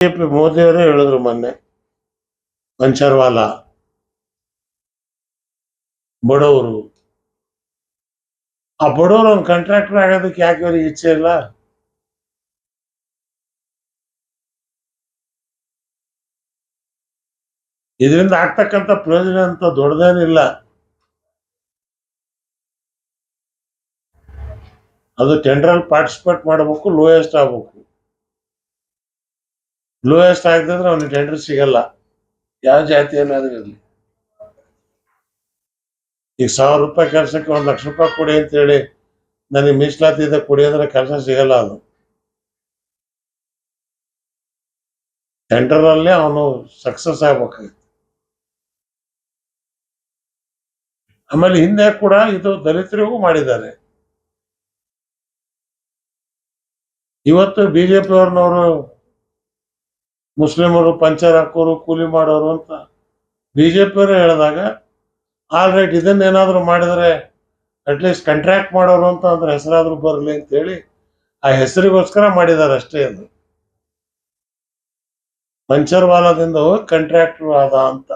BJP ಮೋದಿಯವರೇ ಹೇಳಿದ್ರು ಮೊನ್ನೆ, ಪಂಚರ್ವಾಲ ಬಡವರು, ಆ ಬಡವರು ಒಂದು ಕಾಂಟ್ರಾಕ್ಟರ್ ಆಗೋದಕ್ಕೆ ಯಾಕೆ ಅವ್ರಿಗೆ ಇಚ್ಛೆ ಇಲ್ಲ? ಇದರಿಂದ ಆಗ್ತಕ್ಕಂಥ ಪ್ರಯೋಜನ ಅಂತ ದೊಡ್ಡದೇನಿಲ್ಲ. ಅದು ಟೆಂಡರ್ ಪಾರ್ಟಿಸಿಪೇಟ್ ಮಾಡಬೇಕು, ಲೋಯೆಸ್ಟ್ ಆಗ್ಬೇಕು. ಲೋಯೆಸ್ಟ್ ಆಗದಿದ್ರೆ ಅವ್ನಿಗೆ ಟೆಂಡರ್ ಸಿಗಲ್ಲ, ಯಾವ ಜಾತಿಯನ್ನಾದ್ರೂ ಇರಲಿ. ಈಗ 1000 ರೂಪಾಯಿ ಕೆಲಸಕ್ಕೆ 1 ಲಕ್ಷ ರೂಪಾಯಿ ಕೊಡಿ ಅಂತ ಹೇಳಿ ನನಗೆ ಮೀಸಲಾತಿ ಇದೆ ಕೊಡಿ ಅಂದ್ರೆ ಕೆಲಸ ಸಿಗಲ್ಲ. ಅದು ಟೆಂಡರ್ ಅಲ್ಲೇ ಅವನು ಸಕ್ಸಸ್ ಆಗ್ಬೇಕಾಗುತ್ತೆ. ಆಮೇಲೆ ಹಿಂದೆ ಕೂಡ ಇದು ದಲಿತರಿಗೂ ಮಾಡಿದ್ದಾರೆ. ಇವತ್ತು ಬಿಜೆಪಿ ಅವ್ರನ್ನವರು ಮುಸ್ಲಿಮರು ಪಂಚರ್ ಹಾಕೋರು, ಕೂಲಿ ಮಾಡೋರು ಅಂತ ಬಿಜೆಪಿ ಅವರು ಹೇಳಿದಾಗ, ಆಲ್ ರೈಟ್, ಇದನ್ನೇನಾದ್ರೂ ಮಾಡಿದ್ರೆ ಅಟ್ಲೀಸ್ಟ್ ಕಾಂಟ್ರಾಕ್ಟ್ ಮಾಡೋರು ಅಂತ ಅಂದ್ರೆ ಹೆಸರಾದ್ರೂ ಬರಲಿ ಅಂತ ಹೇಳಿ ಆ ಹೆಸರಿಗೋಸ್ಕರ ಮಾಡಿದ್ದಾರೆ ಅಷ್ಟೇ. ಅದು ಪಂಚರ್ವಾಲದಿಂದ ಹೋಗಿ ಕಾಂಟ್ರಾಕ್ಟರ್ ಆದ ಅಂತ.